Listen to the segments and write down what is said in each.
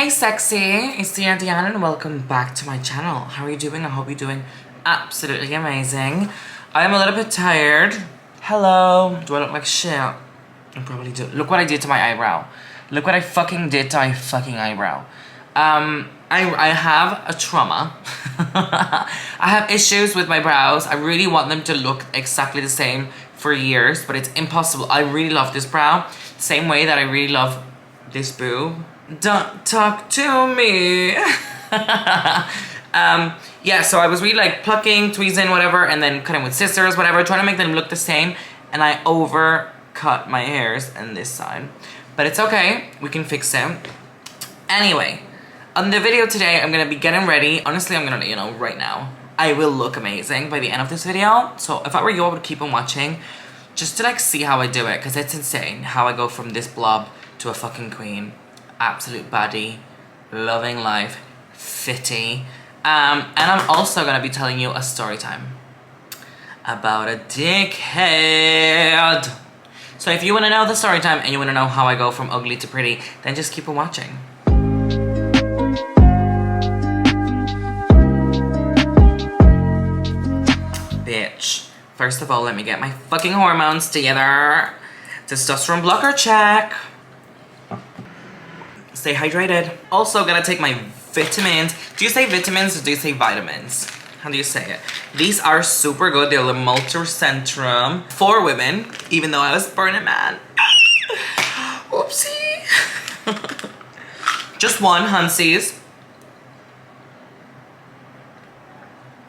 Hey sexy, it's Deenah and welcome back to my channel. How are you doing? I hope you're doing absolutely amazing. I am a little bit tired. Hello. Do I look like shit? I probably do. Look what I did to my eyebrow. Look what I fucking did to my fucking eyebrow. I have a trauma. I have issues with my brows. I really want them to look exactly the same for years, but it's impossible. I really love this brow. Same way that I really love this boob. Don't talk to me. Yeah, so I was really like plucking, tweezing, whatever, and then cutting with scissors, whatever, trying to make them look the same, and I overcut my hairs on this side. But it's okay, we can fix it. Anyway, on the video today, I'm gonna be getting ready. Honestly, I'm gonna let you know right now, I will look amazing by the end of this video. So if I were you, I would keep on watching just to like see how I do it, because it's insane how I go from this blob to a fucking queen. Absolute baddie, loving life, fitty. And I'm also gonna be telling you a story time about a dickhead. So if you wanna know the story time and you wanna know how I go from ugly to pretty, then just keep on watching. Bitch. First of all, let me get my fucking hormones together. Testosterone blocker check. Stay hydrated. Also gonna take my vitamins. Do you say vitamins or do you say vitamins? How do you say it? These are super good. They're the multicentrum for women, even though I was born a man. Oopsie. Just one, Hansies.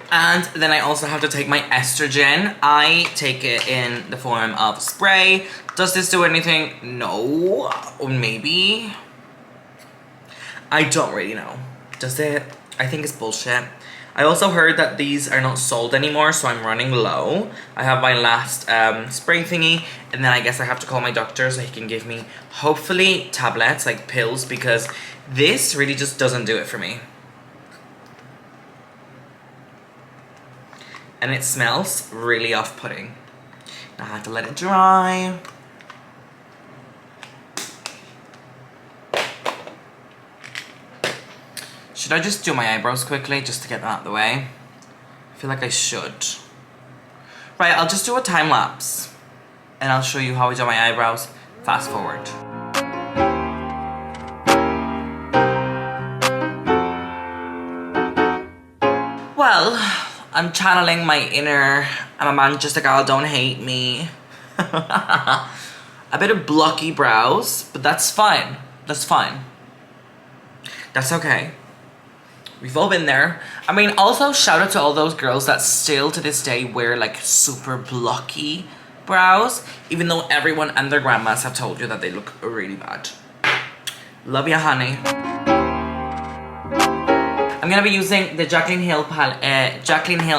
And then I also have to take my estrogen. I take it in the form of spray. Does this do anything? No. Or maybe. I don't really know. Does it? I think it's bullshit. I also heard that these are not sold anymore, so I'm running low. I have my last spray thingy, and then I guess I have to call my doctor so he can give me, hopefully, tablets, like pills, because this really just doesn't do it for me. And it smells really off-putting. Now I have to let it dry. Should I just do my eyebrows quickly just to get that out of the way? I feel like I should. Right, I'll just do a time lapse and I'll show you how I do my eyebrows. Fast forward. Well, I'm channeling my inner, I'm a Manchester girl, don't hate me. A bit of blocky brows, but that's fine. That's fine. That's okay. We've all been there. I mean, also shout out to all those girls that still to this day wear like super blocky brows, even though everyone and their grandmas have told you that they look really bad. Love ya, honey. I'm gonna be using the Jaclyn Hill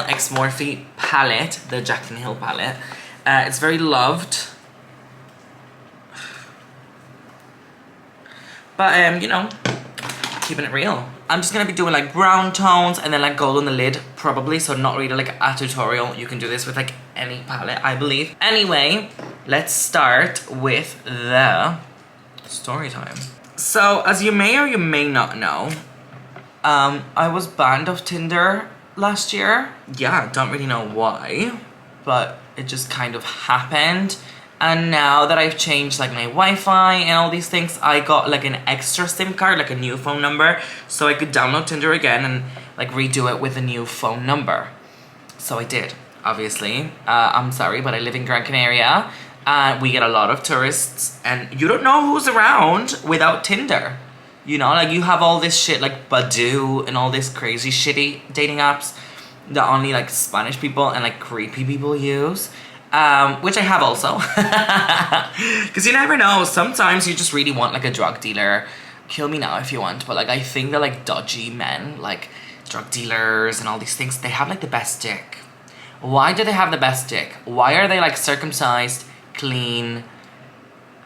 X Morphe palette, the Jaclyn Hill palette. It's very loved. But you know, keeping it real. I'm just gonna be doing like brown tones and then like gold on the lid, probably, so not really like a tutorial. You can do this with like any palette, I believe. Anyway, let's start with the story time. So, as you may or you may not know, I was banned off Tinder last year. Yeah, don't really know why, but it just kind of happened. And now that I've changed like my Wi-Fi and all these things, I got like an extra SIM card, like a new phone number, so I could download Tinder again and like redo it with a new phone number. So I did, obviously. I'm sorry, but I live in Gran Canaria. We get a lot of tourists and you don't know who's around without Tinder. You know, like you have all this shit like Badoo and all this crazy shitty dating apps that only like Spanish people and like creepy people use. Which I have also. Because you never know, sometimes you just really want like a drug dealer. Kill me now if you want, but like I think that like dodgy men, like drug dealers and all these things, they have like the best dick. Why do they have the best dick? Why are they like circumcised, clean,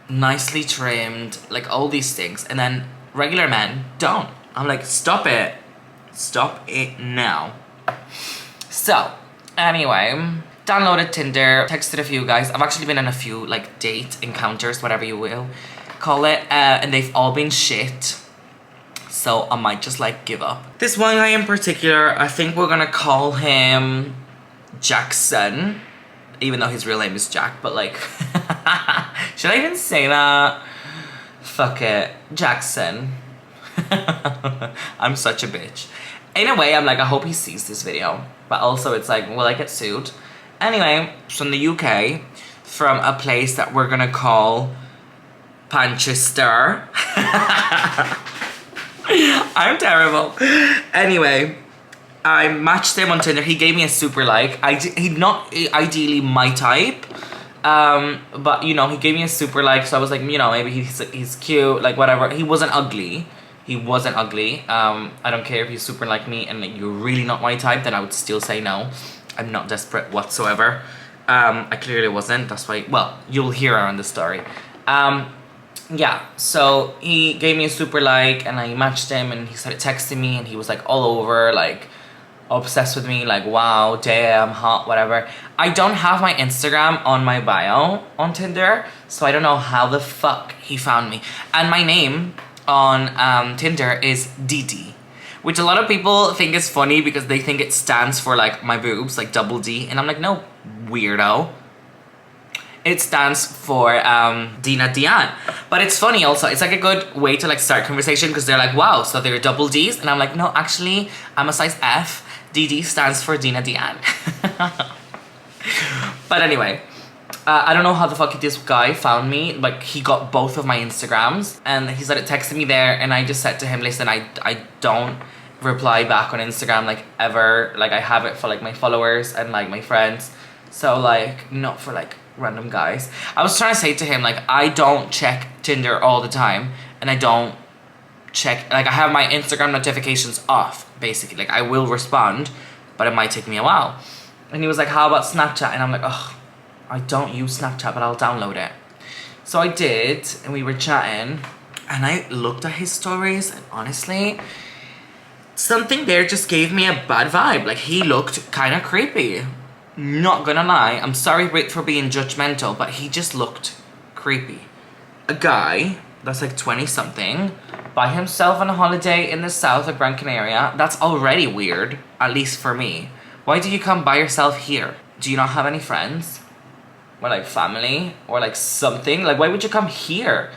nicely trimmed, like all these things, and then regular men don't? I'm like, stop it. Stop it now. So, anyway, downloaded Tinder, texted a few guys. I've actually been in a few like date encounters, whatever you will call it, and they've all been shit. So I might just like give up. This one guy in particular, I think we're gonna call him Jackson, even though his real name is Jack, but like, should I even say that? Fuck it, Jackson. I'm such a bitch. In a way, I'm like, I hope he sees this video, but also it's like, will I get sued? Anyway, from the UK, from a place that we're gonna call Manchester. I'm terrible. Anyway, I matched him on Tinder. He gave me a super like. He's not ideally my type, but you know, he gave me a super like. So I was like, you know, maybe he's cute, like whatever. He wasn't ugly. He wasn't ugly. I don't care if he's super like me and like, you're really not my type, then I would still say no. I'm not desperate whatsoever. I clearly wasn't. That's why. Well, you'll hear her on the story. Yeah, so he gave me a super like and I matched him and he started texting me and he was like all over, like obsessed with me, like wow, damn, hot, whatever. I don't have my Instagram on my bio on Tinder, so I don't know how the fuck he found me. And my name on Tinder is Didi, which a lot of people think is funny because they think it stands for like my boobs, like double D, and I'm like, no, weirdo. It stands for Deenah Diane. But it's funny also, it's like a good way to like start conversation because they're like, wow, so they're double D's? And I'm like, no, actually, I'm a size F. DD stands for Deenah Diane. But anyway, I don't know how the fuck this guy found me. Like, he got both of my Instagrams and he started texting me there and I just said to him, listen, I don't reply back on Instagram like ever. Like, I have it for like my followers and like my friends. So like, not for like random guys. I was trying to say to him, like, I don't check Tinder all the time and I don't check, like, I have my Instagram notifications off, basically. Like, I will respond, but it might take me a while. And he was like, how about Snapchat? And I'm like, ugh, I don't use Snapchat, but I'll download it. So I did, and we were chatting, and I looked at his stories, and honestly, something there just gave me a bad vibe. Like, he looked kind of creepy. Not gonna lie, I'm sorry for being judgmental, but he just looked creepy. A guy that's like 20 something by himself on a holiday in the south of Gran Canaria, that's already weird, at least for me. Why do you come by yourself here? Do you not have any friends? Or like family? Or like something? Like, why would you come here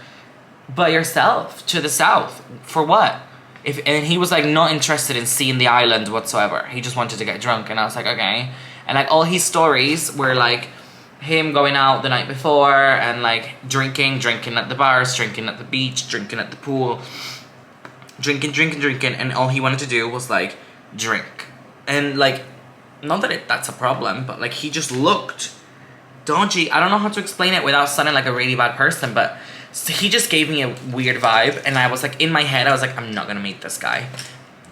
by yourself to the south? For what? And he was like not interested in seeing the island whatsoever. He just wanted to get drunk, and I was like, okay. And like all his stories were like him going out the night before and like drinking at the bars, drinking at the beach, drinking at the pool, drinking, and all he wanted to do was like drink. And like, not that that's a problem, but like he just looked dodgy. I don't know how to explain it without sounding like a really bad person, but so he just gave me a weird vibe, and I was like, in my head, I was like, I'm not gonna meet this guy.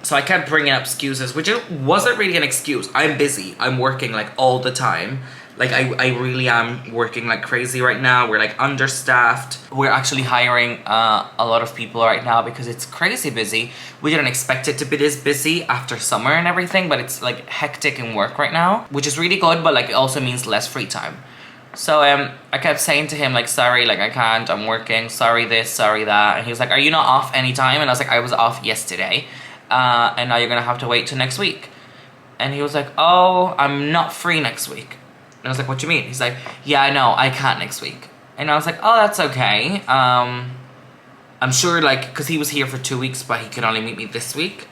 So I kept bringing up excuses, which it wasn't really an excuse. I'm busy. I'm working like all the time. Like I really am working like crazy right now. We're like understaffed. We're actually hiring a lot of people right now because it's crazy busy. We didn't expect it to be this busy after summer and everything, but it's like hectic in work right now, which is really good, but like it also means less free time. So I kept saying to him like, sorry, like I can't, I'm working, sorry this, sorry that. And he was like, are you not off anytime? And I was like, I was off yesterday. And now you're gonna have to wait till next week. And he was like, oh, I'm not free next week. And I was like, what do you mean? He's like, yeah, I know, I can't next week. And I was like, oh, that's okay. I'm sure, like, because he was here for 2 weeks, but he could only meet me this week.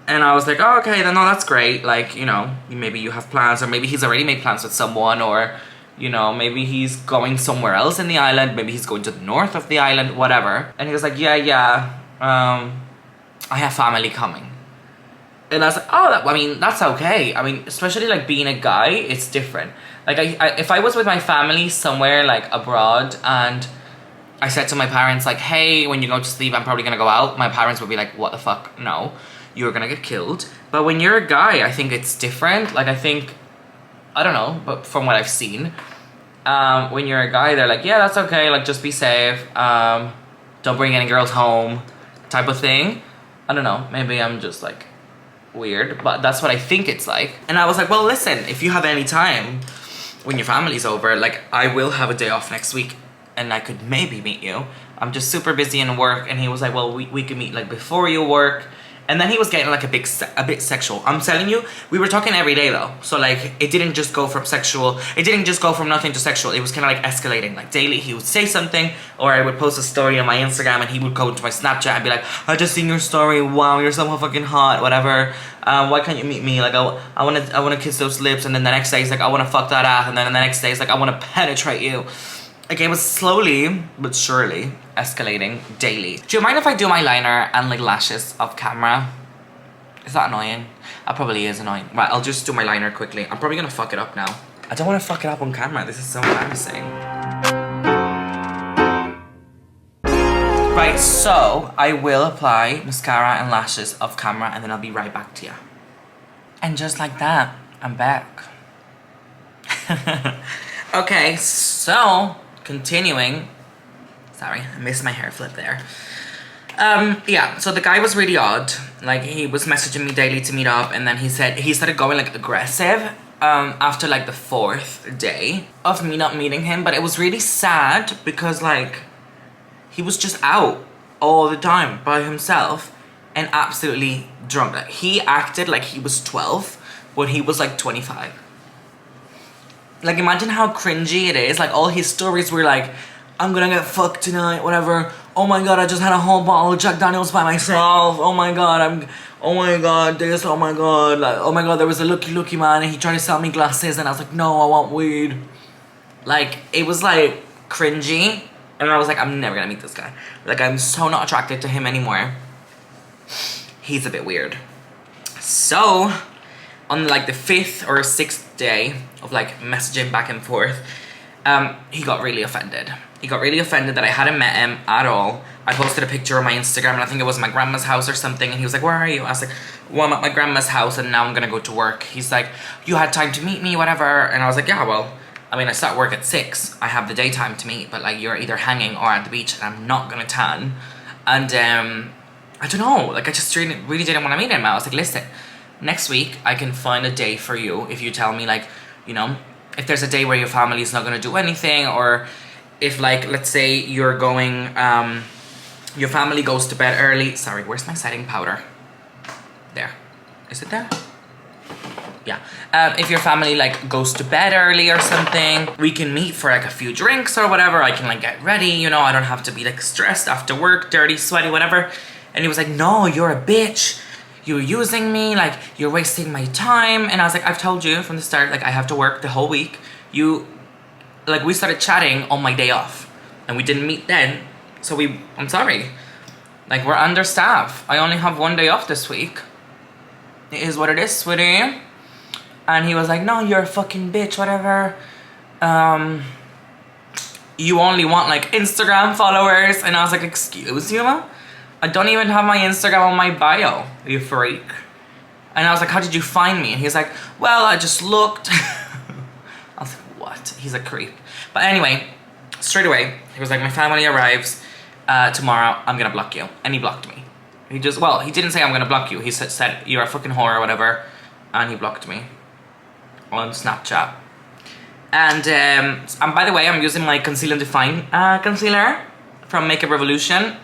And I was like, oh, okay, then no, that's great. Like, you know, maybe you have plans, or maybe he's already made plans with someone, or, you know, maybe he's going somewhere else in the island. Maybe he's going to the north of the island, whatever. And he was like, yeah, I have family coming. And I was like, oh, I mean, that's okay. I mean, especially like being a guy, it's different. Like if I was with my family somewhere like abroad and I said to my parents like, hey, when you go to sleep, I'm probably gonna go out, my parents would be like, what the fuck? No, you're gonna get killed. But when you're a guy, I think it's different. Like I don't know, but from what I've seen, when you're a guy, they're like, yeah, that's okay. Like just be safe. Don't bring any girls home type of thing. I don't know, maybe I'm just like weird, but that's what I think it's like. And I was like, well, listen, if you have any time when your family's over, like I will have a day off next week and I could maybe meet you. I'm just super busy in work. And he was like, well, we could meet like before you work. And then he was getting like a bit sexual. I'm telling you, we were talking every day though. So like, it didn't just go from sexual. It didn't just go from nothing to sexual. It was kind of like escalating. Like daily, he would say something, or I would post a story on my Instagram, and he would go to my Snapchat and be like, I just seen your story. Wow, you're so fucking hot. Whatever. Why can't you meet me? Like I wanna kiss those lips. And then the next day he's like, I wanna fuck that ass. And then the next day he's like, I wanna penetrate you. Like it was slowly but surely escalating daily. Do you mind if I do my liner and like lashes off camera? Is that annoying? That probably is annoying. Right, I'll just do my liner quickly. I'm probably gonna fuck it up now. I don't wanna fuck it up on camera. This is so embarrassing. Right, so I will apply mascara and lashes off camera, and then I'll be right back to you. And just like that, I'm back. Okay, so continuing. Sorry, I missed my hair flip there. Yeah, so the guy was really odd. Like, he was messaging me daily to meet up, and then he started going like aggressive after like the 4th day of me not meeting him. But it was really sad because like he was just out all the time by himself and absolutely drunk. Like, he acted like he was 12 when he was like 25. Like, imagine how cringy it is. Like, all his stories were like, I'm gonna get fucked tonight, whatever. Oh my god, I just had a whole bottle of Jack Daniels by myself. Oh my god, oh my god, this, oh my god. Like, oh my god, there was a looky man and he tried to sell me glasses and I was like, no, I want weed. Like, it was like cringy. And I was like, I'm never gonna meet this guy. Like, I'm so not attracted to him anymore. He's a bit weird. So, on like the 5th or 6th day of like messaging back and forth, he got really offended. He got really offended that I hadn't met him at all. I posted a picture on my Instagram, and I think it was my grandma's house or something, and he was like, where are you? I was like, well, I'm at my grandma's house and now I'm gonna go to work. He's like, you had time to meet me, whatever. And I was like, yeah, well, I mean, I start work at 6. I have the daytime to meet, but like, you're either hanging or at the beach, and I'm not gonna tan. And I don't know, like, I just really didn't want to meet him. I was like, listen, next week I can find a day for you if you tell me, like, you know, if there's a day where your family is not gonna do anything, or if, like, let's say you're going, your family goes to bed early. Sorry, where's my setting powder? There. Is it there? Yeah. If your family, like, goes to bed early or something, we can meet for, like, a few drinks or whatever. I can, like, get ready, you know, I don't have to be, like, stressed after work, dirty, sweaty, whatever. And he was like, no, you're a bitch. You're using me, like, you're wasting my time. And I was like, I've told you from the start, like, I have to work the whole week. Like, we started chatting on my day off, and we didn't meet then, so I'm sorry. Like, we're understaffed. I only have 1 day off this week. It is what it is, sweetie. And he was like, no, you're a fucking bitch, whatever. You only want, like, Instagram followers. And I was like, excuse you? I don't even have my Instagram on my bio, you freak. And I was like, how did you find me? And he's like, well, I just looked. I was like, what? He's a creep. But anyway, straight away, he was like, my family arrives tomorrow, I'm gonna block you. And he blocked me. He didn't say I'm gonna block you. He said you're a fucking whore or whatever. And he blocked me on Snapchat. And by the way, I'm using my Conceal and Define concealer from Makeup Revolution.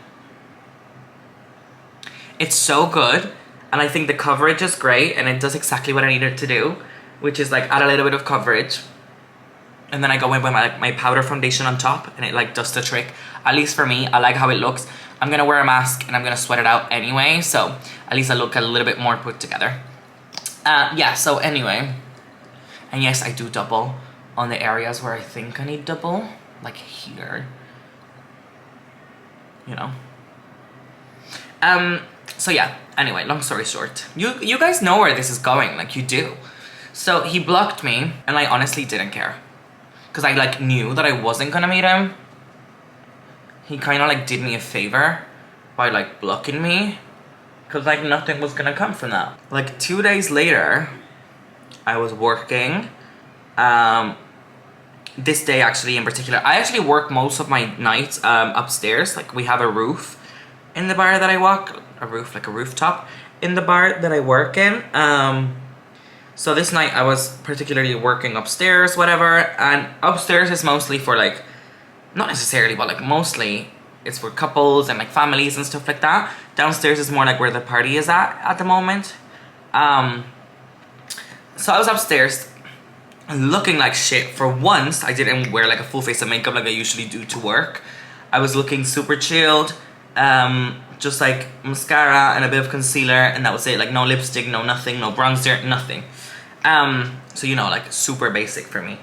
It's so good. And I think the coverage is great, and it does exactly what I need it to do, which is like add a little bit of coverage. And then I go in with my powder foundation on top, and it like does the trick. At least for me, I like how it looks. I'm gonna wear a mask and I'm gonna sweat it out anyway, so at least I look a little bit more put together. Yeah, so anyway. And yes, I do double on the areas where I think I need double. Like here. You know. So yeah, anyway, long story short. You guys know where this is going, like you do. So he blocked me, and I honestly didn't care. Because I like knew that I wasn't gonna meet him. He kind of like did me a favor by like blocking me. Because like nothing was gonna come from that. Like 2 days later, I was working. This day actually in particular. I actually work most of my nights upstairs. Like we have a roof in the bar that I walk. A roof, like a rooftop in the bar that I work in. So this night I was particularly working upstairs, whatever. And upstairs is mostly for like, not necessarily, but like mostly it's for couples and like families and stuff like that. Downstairs is more like where the party is at the moment. So I was upstairs looking like shit. For once, I didn't wear like a full face of makeup like I usually do to work. I was looking super chilled, just like mascara and a bit of concealer, and that was it. Like no lipstick, no nothing, no bronzer, nothing. So you know, like super basic for me.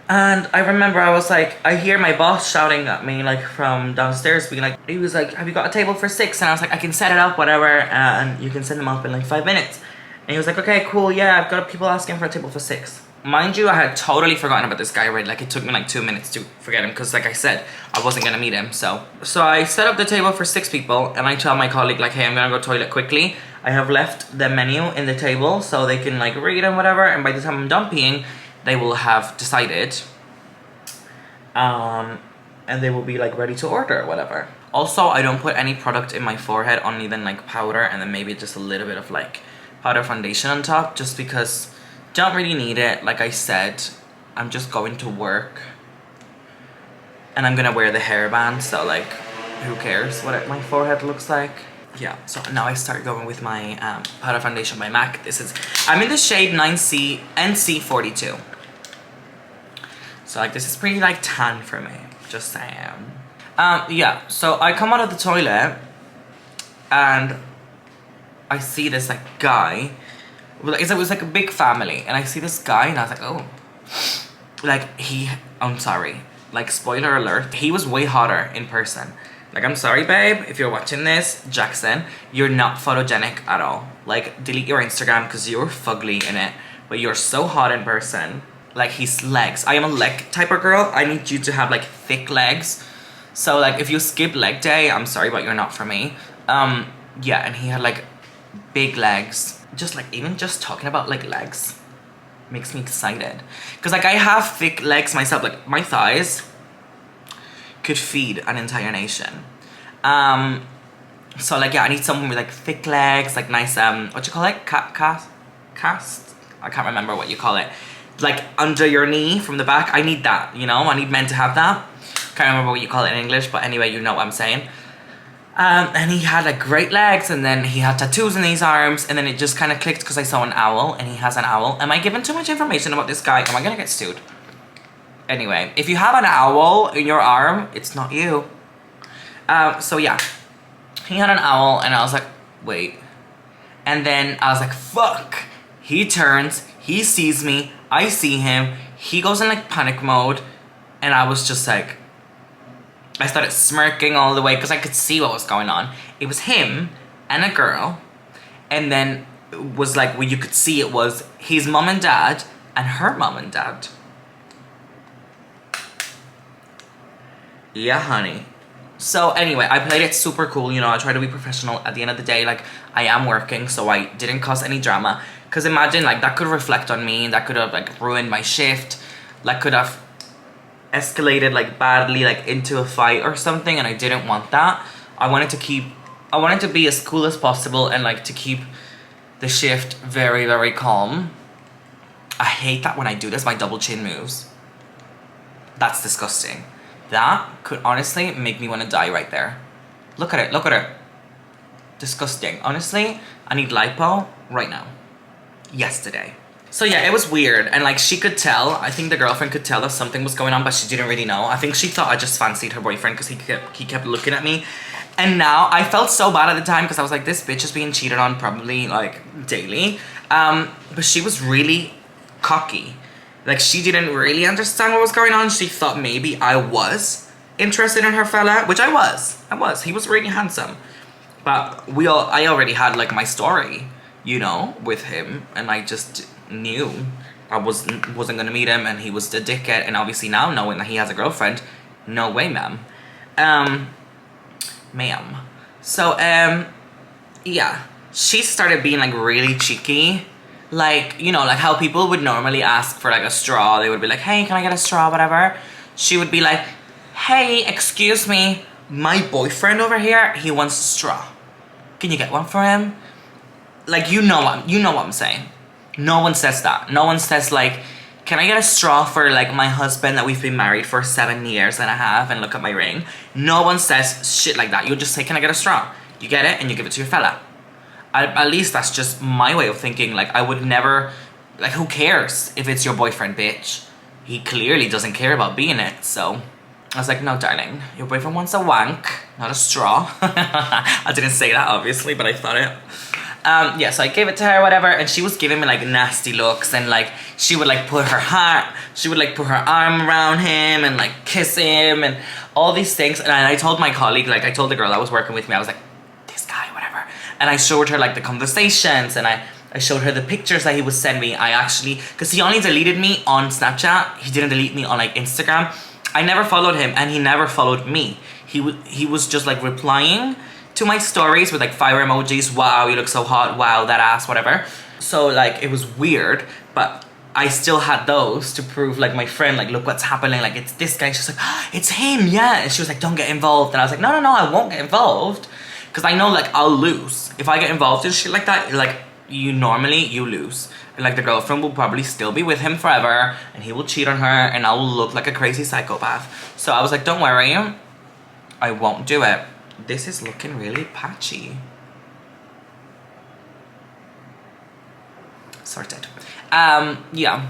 And I remember I was like, I hear my boss shouting at me like from downstairs, being like, he was like, have you got a table for 6? And I was like, I can set it up, whatever, and you can send them up in like 5 minutes. And he was like, okay, cool, yeah, I've got people asking for a table for 6. Mind you, I had totally forgotten about this guy already. Like it took me like 2 minutes to forget him, because like I said, I wasn't gonna meet him. So I set up the table for 6 people, and I tell my colleague like, hey, I'm gonna go toilet quickly. I have left the menu in the table so they can like read and whatever, and by the time I'm done peeing, they will have decided, and they will be like ready to order or whatever. Also, I don't put any product in my forehead, only then like powder, and then maybe just a little bit of like powder foundation on top, just because don't really need it. Like I said, I'm just going to work, and I'm gonna wear the hairband, so like who cares what my forehead looks like. Yeah, so now I start going with my powder foundation by MAC. I'm in the shade 9C NC42. So like this is pretty like tan for me, just saying. Yeah, so I come out of the toilet and I see this like guy. It was like a big family, and I see this guy and I was like, oh. Like I'm sorry, like spoiler alert, he was way hotter in person. Like, I'm sorry, babe, if you're watching this, Jackson, you're not photogenic at all. Like, delete your Instagram because you're fugly in it, but you're so hot in person. Like, his legs. I am a leg type of girl. I need you to have, like, thick legs. So, like, if you skip leg day, I'm sorry, but you're not for me. Yeah, and he had, like, big legs. Just, like, even just talking about, like, legs makes me excited. Because, like, I have thick legs myself. Like, my thighs could feed an entire nation. So like, yeah, I need someone with like thick legs, like nice, what you call it? Cast? I can't remember what you call it. Like under your knee from the back. I need that, you know? I need men to have that. Can't remember what you call it in English, but anyway, you know what I'm saying. And he had like great legs, and then he had tattoos in his arms, and then it just kind of clicked because I saw an owl, and he has an owl. Am I giving too much information about this guy? Am I gonna get sued? Anyway, if you have an owl in your arm, it's not you. So yeah, he had an owl, and I was like, wait. And then I was like, fuck. He turns, he sees me, I see him, he goes in like panic mode, and I was just like, I started smirking all the way because I could see what was going on. It was him and a girl, and then it was like, well, you could see it was his mom and dad and her mom and dad. Yeah, honey. So anyway, I played it super cool, you know, I try to be professional. At the end of the day, like, I am working, so I didn't cause any drama. Because imagine, like, that could reflect on me, that could have, like, ruined my shift, like, could have escalated, like, badly, like, into a fight or something, and I didn't want that. I wanted to be as cool as possible, and, like, to keep the shift very, very calm. I hate that when I do this, my double chin moves. That's disgusting. That could honestly make me want to die right there. Look at it, look at it. Disgusting. Honestly, I need lipo right now. Yesterday. So yeah, it was weird, and like she could tell, I think the girlfriend could tell that something was going on, but she didn't really know. I think she thought I just fancied her boyfriend because he kept looking at me. And now, I felt so bad at the time because I was like, this bitch is being cheated on probably like daily. But she was really cocky. Like, she didn't really understand what was going on. She thought maybe I was interested in her fella, which I was. He was really handsome. But I already had, like, my story, you know, with him. And I just knew I wasn't going to meet him, and he was the dickhead. And obviously now, knowing that he has a girlfriend, no way, ma'am. Ma'am. So, yeah. She started being, like, really cheeky. Like, you know, like how people would normally ask for like a straw. They would be like, hey, can I get a straw, whatever. She would be like, hey, excuse me, my boyfriend over here, he wants a straw. Can you get one for him? Like, you know what I'm saying. No one says that. No one says like, can I get a straw for like my husband that we've been married for 7 years and a half and look at my ring? No one says shit like that. You'll just say, can I get a straw? You get it and you give it to your fella. At least that's just my way of thinking. Like, I would never, like, who cares if it's your boyfriend, bitch? He clearly doesn't care about being it, so I was like, no, darling, your boyfriend wants a wank, not a straw. I didn't say that, obviously, but I thought it. Yeah, so I gave it to her, whatever, and she was giving me, like, nasty looks, and, like, she would, like, put her arm around him, and, like, kiss him, and all these things, and I told my colleague, like, I told the girl that was working with me, I was like, this guy, whatever, and I showed her, like, the conversations, and I showed her the pictures that he would send me. I actually, because he only deleted me on Snapchat, he didn't delete me on, like, Instagram. I never followed him, and he never followed me. He was just, like, replying to my stories with, like, fire emojis. Wow, you look so hot. Wow, that ass, whatever. So, like, it was weird, but I still had those to prove, like, my friend, like, look what's happening. Like, it's this guy. She's like, oh, it's him, yeah. And she was like, don't get involved. And I was like, no, I won't get involved. Because I know, like, I'll lose. If I get involved in shit like that, like, you lose. And, like, the girlfriend will probably still be with him forever, and he will cheat on her, and I will look like a crazy psychopath. So I was like, don't worry, I won't do it. This is looking really patchy. Sorted. Yeah.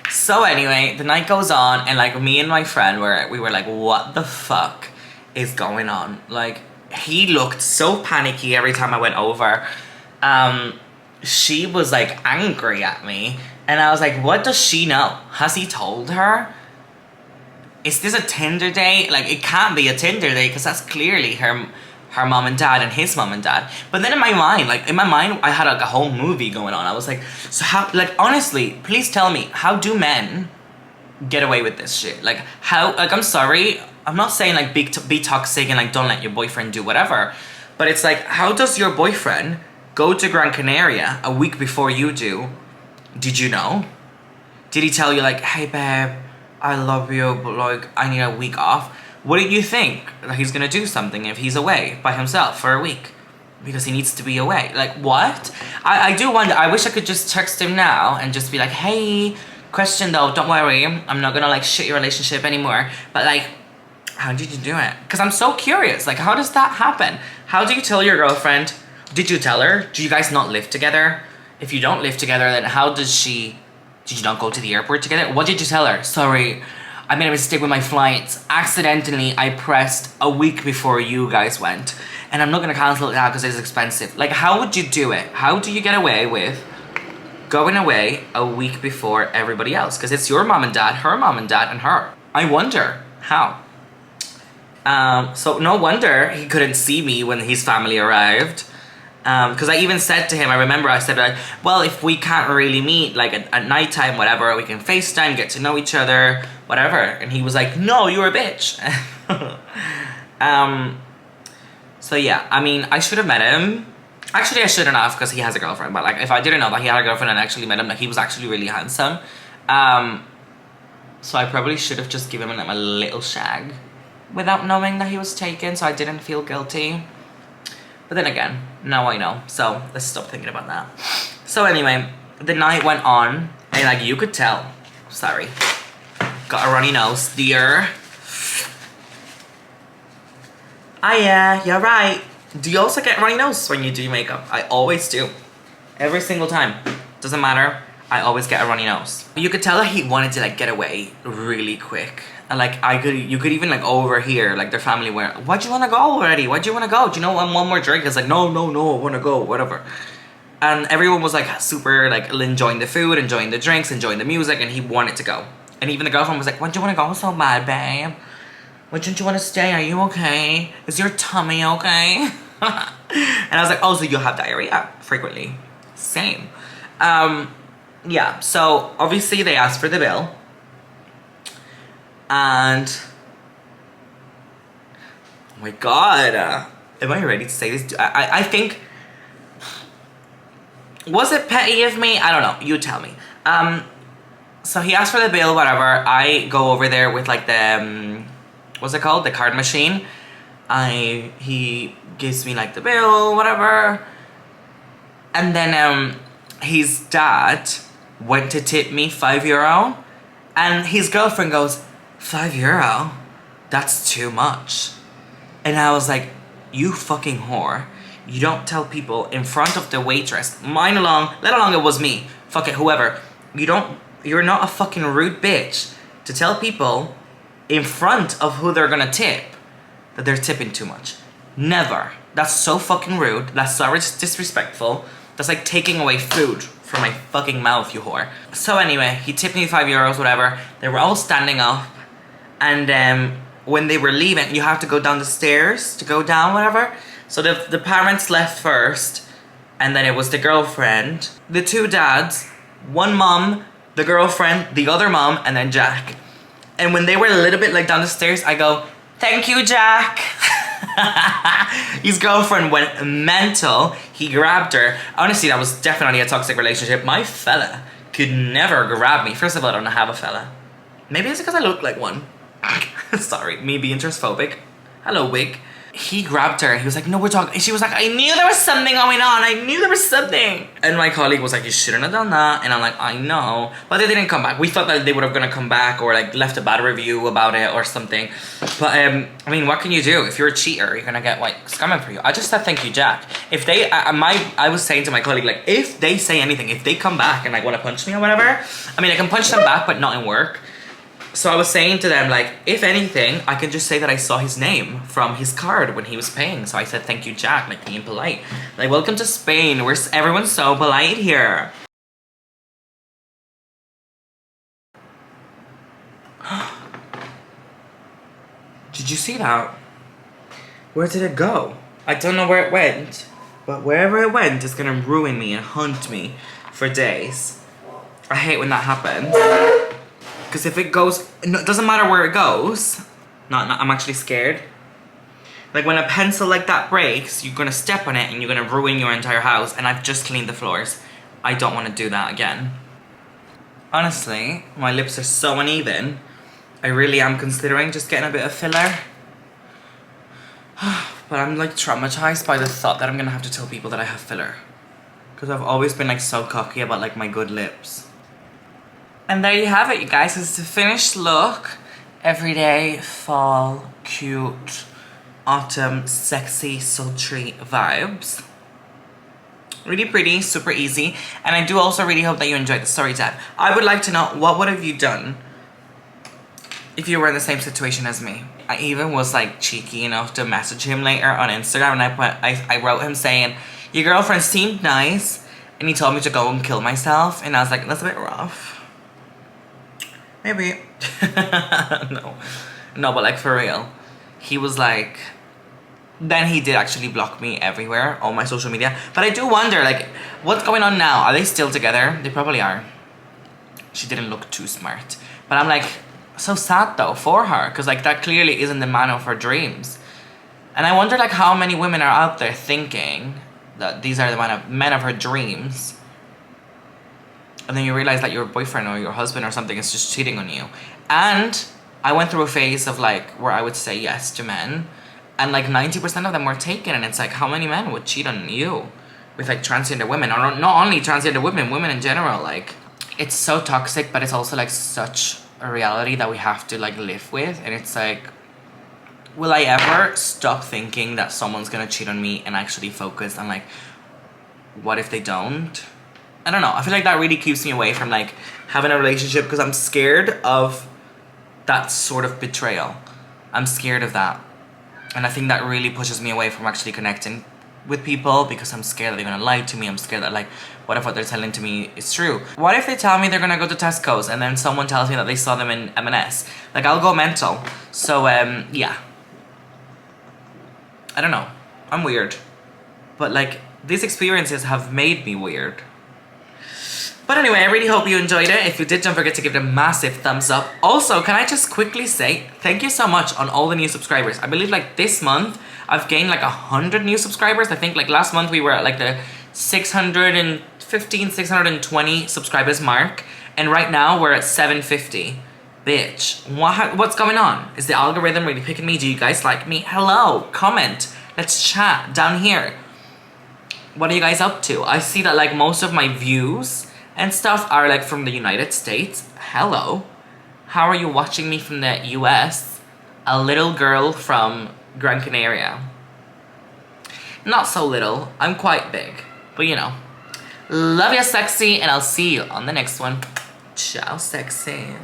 So anyway, the night goes on, and, like, me and my friend we were like, what the fuck is going on? Like, he looked so panicky every time I went over. She was, like, angry at me, and I was like, what does she know? Has he told her? Is this a Tinder date? Like, it can't be a Tinder date, because that's clearly her mom and dad and his mom and dad. But then in my mind, I had, like, a whole movie going on. I was like, so how, like, honestly, please tell me, how do men get away with this shit? Like, how, like, I'm sorry, I'm not saying, like, be toxic and, like, don't let your boyfriend do whatever, but it's like, how does your boyfriend go to Gran Canaria a week before you do? Did you know? Did he tell you, like, hey babe, I love you, but, like, I need a week off? What do you think? That he's gonna do something if he's away by himself for a week? Because he needs to be away. Like, what? I do wonder. I wish I could just text him now and just be like, hey, question though, don't worry, I'm not gonna, like, shit your relationship anymore, but, like, how did you do it? Because I'm so curious. Like, how does that happen? How do you tell your girlfriend? Did you tell her? Do you guys not live together? If you don't live together, then how does she... Did you not go to the airport together? What did you tell her? Sorry, I made a mistake with my flights. Accidentally, I pressed a week before you guys went. And I'm not going to cancel it now because it's expensive. Like, how would you do it? How do you get away with going away a week before everybody else? Because it's your mom and dad, her mom and dad, and her. I wonder how. So no wonder he couldn't see me when his family arrived. Because I even said to him, I said, like, well, if we can't really meet, like, at nighttime, whatever, we can FaceTime, get to know each other, whatever. And he was like, no, you're a bitch. So yeah, I mean, I should have met him. Actually, I shouldn't have, because he has a girlfriend. But, like, if I didn't know that he had a girlfriend and actually met him, like, he was actually really handsome. So I probably should have just given him, like, a little shag without knowing that he was taken, so I didn't feel guilty. But then again, now I know, so let's stop thinking about that. So anyway, the night went on, and, like, you could tell. Sorry. Got a runny nose, dear. Ah yeah, you're right. Do you also get runny nose when you do makeup? I always do. Every single time. Doesn't matter, I always get a runny nose. You could tell that he wanted to, like, get away really quick. And, like, you could even, like, overhear, like, their family were, why'd you want to go already? Why'd you want to go? Do you know, one more drink? It's like, no, I want to go, whatever. And everyone was, like, super, like, enjoying the food, enjoying the drinks, enjoying the music, and he wanted to go. And even the girlfriend was like, why'd you want to go so bad, babe? Why didn't you want to stay? Are you okay? Is your tummy okay? And I was like, oh, so you have diarrhea frequently. Same. Yeah, so obviously they asked for the bill. And, oh my god, am I ready to say this? I think, was it petty of me? I don't know, you tell me. So he asked for the bill, whatever. I go over there with, like, the, what's it called? The card machine. He gives me, like, the bill, whatever. And then, his dad went to tip me €5. And his girlfriend goes, €5? That's too much. And I was like, you fucking whore. You don't tell people in front of the waitress, mine along, let alone it was me, fuck it, whoever. You're not a fucking rude bitch to tell people in front of who they're gonna tip that they're tipping too much. Never. That's so fucking rude. That's so disrespectful. That's like taking away food from my fucking mouth, you whore. So anyway, he tipped me €5, whatever. They were all standing up. And when they were leaving, you have to go down the stairs to go down, whatever. So the parents left first. And then it was the girlfriend, the two dads, one mom, the girlfriend, the other mom, and then Jack. And when they were a little bit like down the stairs, I go, thank you, Jack. His girlfriend went mental. He grabbed her. Honestly, that was definitely a toxic relationship. My fella could never grab me. First of all, I don't have a fella. Maybe it's because I look like one. Sorry, me being transphobic. Hello, wig. He grabbed her. He was like, no, we're talking. She was like, I knew there was something going on. I knew there was something. And my colleague was like, you shouldn't have done that. And I'm like, I know. But they didn't come back. We thought that they would have gonna come back or like left a bad review about it or something. But I mean, what can you do? If you're a cheater, you're gonna get like coming for you. I just said thank you, Jack. If they, I was saying to my colleague, like, if they say anything, if they come back and like want to punch me or whatever, I mean, I can punch them back, but not in work. So I was saying to them, like, if anything, I can just say that I saw his name from his card when he was paying. So I said, thank you, Jack, like being polite. Like, welcome to Spain. Everyone's so polite here. Did you see that? Where did it go? I don't know where it went, but wherever it went is gonna ruin me and haunt me for days. I hate when that happens. Because if it goes, it doesn't matter where it goes. I'm actually scared. Like when a pencil like that breaks, you're gonna step on it and you're gonna ruin your entire house. And I've just cleaned the floors. I don't want to do that again. Honestly, my lips are so uneven. I really am considering just getting a bit of filler. But I'm like traumatized by the thought that I'm gonna have to tell people that I have filler. Because I've always been like so cocky about like my good lips. And there you have it, you guys. It's the finished look. Everyday, fall, cute, autumn, sexy, sultry vibes. Really pretty, super easy. And I do also really hope that you enjoyed the story time. I would like to know, what would have you done if you were in the same situation as me? I even was like cheeky enough to message him later on Instagram, and I wrote him saying, your girlfriend seemed nice, and he told me to go and kill myself. And I was like, that's a bit rough. Maybe. No, but like for real. He was like, then he did actually block me everywhere on my social media. But I do wonder, like, what's going on now? Are they still together? They probably are. She didn't look too smart. But I'm like, so sad though for her. Because like that clearly isn't the man of her dreams. And I wonder like how many women are out there thinking that these are the men of her dreams. And then you realize that your boyfriend or your husband or something is just cheating on you. And I went through a phase of like where I would say yes to men, and like 90% of them were taken. And it's like, how many men would cheat on you with like transgender women? Or not only transgender women in general. Like, it's so toxic, but it's also like such a reality that we have to like live with. And it's like, will I ever stop thinking that someone's gonna cheat on me and actually focus on like, what if they don't? I don't know. I feel like that really keeps me away from like having a relationship, because I'm scared of that sort of betrayal. I'm scared of that. And I think that really pushes me away from actually connecting with people, because I'm scared that they're gonna lie to me. I'm scared that like, what if what they're telling to me is true? What if they tell me they're gonna go to Tesco's and then someone tells me that they saw them in M&S? Like, I'll go mental. So yeah. I don't know. I'm weird. But like, these experiences have made me weird. But anyway, I really hope you enjoyed it. If you did, don't forget to give it a massive thumbs up. Also, can I just quickly say thank you so much on all the new subscribers. I believe like this month, I've gained like 100 new subscribers. I think like last month we were at like the 615, 620 subscribers mark. And right now we're at 750. Bitch, what's going on? Is the algorithm really picking me? Do you guys like me? Hello, comment. Let's chat down here. What are you guys up to? I see that like most of my views and stuff are like from the United States. Hello. How are you watching me from the US? A little girl from Gran Canaria. Not so little. I'm quite big. But you know. Love you, sexy, and I'll see you on the next one. Ciao, sexy.